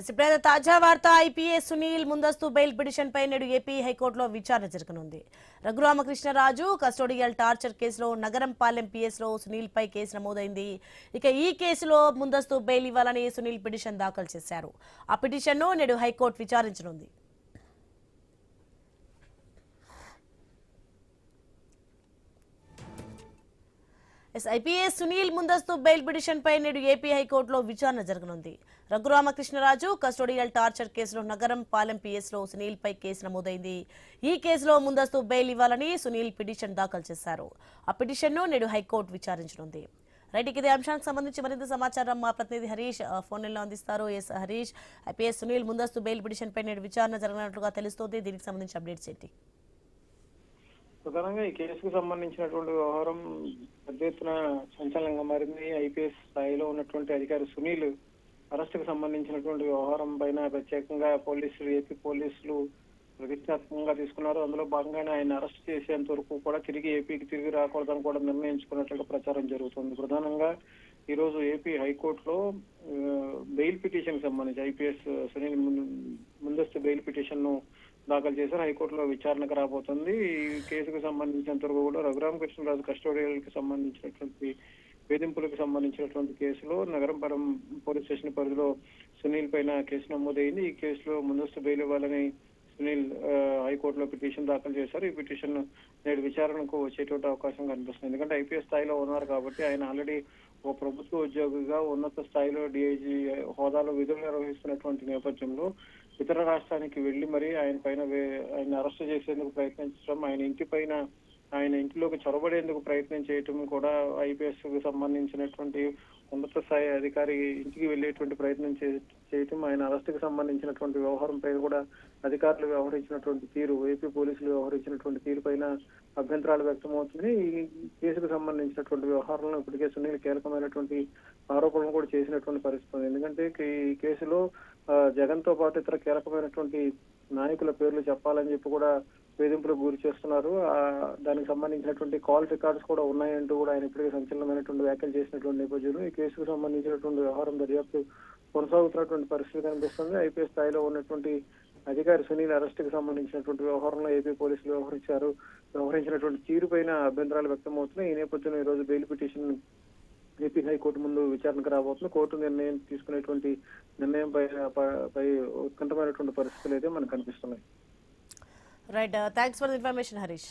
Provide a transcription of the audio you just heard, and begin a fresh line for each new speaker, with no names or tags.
ఇప్పుడు తాజా వార్త ఐపీఎస్ సునీల్ ముందస్తు బెయిల్ పిటిషన్ పై నేడు ఏపీ హైకోర్టులో విచారణ జరగనుంది. రఘురామకృష్ణరాజు కస్టోడియల్ టార్చర్ కేసులో నగరంపాలెం పిఎస్ లో సునీల్ పై కేసు నమోదైంది. ఇక ఈ కేసులో ముందస్తు బెయిల్ ఇవ్వాలని సునీల్ పిటిషన్ దాఖలు చేశారు. ఆ పిటిషన్ ను నేడు హైకోర్టు విచారించనుంది. ఐపీఎస్ సునీల్ ముందస్తు బెయిల్ పిటిషన్ పై నేడు ఏపీ హైకోర్టులో విచారణ జరగనుంది. రఘురామకృష్ణరాజు కస్టోడియల్ టార్చర్ కేసులో నగరం పాలెం పిఎస్ లో సునీల్ పై కేసు నమోదైంది. ఈ కేసులో ముందస్తు బెయిల్ ఇవ్వాలని సునీల్ పిటిషన్ దాఖలు చేశారు. ఆ పిటిషన్ ను నేడు హైకోర్టు విచారించనుంది. రైట్, ఇదే అంశానికి సంబంధించి మరింత సమాచారం మా ప్రతినిధి హరీష్ ఫోన్ లైన్లో అందిస్తారు. హరీష్, ఐపీఎస్ సునీల్ ముందస్తు బెయిల్ పిటిషన్ పై నేడు విచారణ జరగనున్నట్లుగా తెలుస్తోంది. దీనికి సంబంధించి అప్డేట్స్ ఏంటి?
ప్రధానంగా ఈ కేసుకు సంబంధించినటువంటి వ్యవహారం పెద్ద ఎత్తున సంచలనంగా మారింది. ఐపీఎస్ స్థాయిలో ఉన్నటువంటి అధికారి సునీల్ అరెస్టుకు సంబంధించినటువంటి వ్యవహారం పైన ప్రత్యేకంగా ఏపీ పోలీసులు ప్రతిష్టాత్మకంగా తీసుకున్నారు. అందులో భాగంగానే ఆయన అరెస్ట్ చేసేంత వరకు కూడా ఏపీకి తిరిగి రాకూడదని కూడా నిర్ణయించుకున్నట్లుగా ప్రచారం జరుగుతుంది. ప్రధానంగా ఈ రోజు ఏపీ హైకోర్టులో బెయిల్ పిటిషన్ సంబంధించి ఐపీఎస్ సునీల్ ముందస్తు బెయిల్ పిటిషన్ ను దాఖలు చేశారు. హైకోర్టులో విచారణకు రాబోతుంది. ఈ కేసుకు సంబంధించినంత వరకు కూడా రఘురామకృష్ణరాజు కస్టోడియల్ కి సంబంధించినటువంటి వేధింపులకు సంబంధించినటువంటి కేసులో నగరంపురం పోలీస్ స్టేషన్ పరిధిలో సునీల్ పైన కేసు నమోదైంది. ఈ కేసులో ముందస్తు బెయిల్ ఇవ్వాలని సునీల్ హైకోర్టులో పిటిషన్ దాఖలు చేశారు. ఈ పిటిషన్ నేడు విచారణకు వచ్చేటువంటి అవకాశం కనిపిస్తుంది. ఎందుకంటే ఐపీఎస్ స్థాయిలో ఉన్నారు కాబట్టి ఆయన ఆల్రెడీ ఒక ప్రభుత్వ ఉద్యోగిగా ఉన్నత స్థాయిలో డిఐజీ హోదాలో విధులు నిర్వహిస్తున్నటువంటి నేపథ్యంలో ఇతర రాష్ట్రానికి వెళ్లి మరి ఆయన అరెస్ట్ చేసేందుకు ప్రయత్నించడం, ఆయన ఇంటిలోకి చొరబడేందుకు ప్రయత్నం చేయటం కూడా ఐపీఎస్ కు సంబంధించినటువంటి ఉన్నత స్థాయి అధికారి ఇంటికి వెళ్లేటువంటి ప్రయత్నం చేయటం, ఆయన అరెస్టుకు సంబంధించినటువంటి వ్యవహారం పైన కూడా అధికారులు వ్యవహరించినటువంటి తీరు, ఏపీ పోలీసులు వ్యవహరించినటువంటి తీరు పైన అభ్యంతరాలు వ్యక్తమవుతుంది. ఈ కేసుకు సంబంధించినటువంటి వ్యవహారంలో ఇప్పటికే సునీల్ కీలకమైనటువంటి ఆరోపణలు కూడా చేసినటువంటి పరిస్థితి. ఎందుకంటే ఈ కేసులో జగన్ తో పాటు ఇతర కీలకమైనటువంటి నాయకుల పేర్లు చెప్పాలని చెప్పి కూడా వేధింపులకు గురి చేస్తున్నారు. దానికి సంబంధించినటువంటి కాల్ రికార్డ్స్ కూడా ఉన్నాయంటూ కూడా ఆయన ఇప్పటికే సంచలనమైనటువంటి వ్యాఖ్యలు చేసినటువంటి నేపథ్యంలో ఈ కేసుకు సంబంధించినటువంటి వ్యవహారం దర్యాప్తు కొనసాగుతున్నటువంటి పరిస్థితి కనిపిస్తుంది. ఐపీఎస్ స్థాయిలో ఉన్నటువంటి అధికారి సునీల్ అరెస్టుకు సంబంధించినటువంటి వ్యవహారంలో ఏపీ పోలీసులు వ్యవహరించినటువంటి తీరు పైన అభ్యంతరాలు వ్యక్తమవుతున్నాయి. ఈ నేపథ్యంలో ఈ రోజు బెయిల్ పిటిషన్ ఏపీ హైకోర్టు ముందు విచారణకు రాబోతుంది. కోర్టు నిర్ణయం తీసుకునేటువంటి నిర్ణయం పై ఉత్కంఠమైనటువంటి పరిస్థితులు అయితే మనకు కనిపిస్తున్నాయి.
Right, thanks for the information Harish.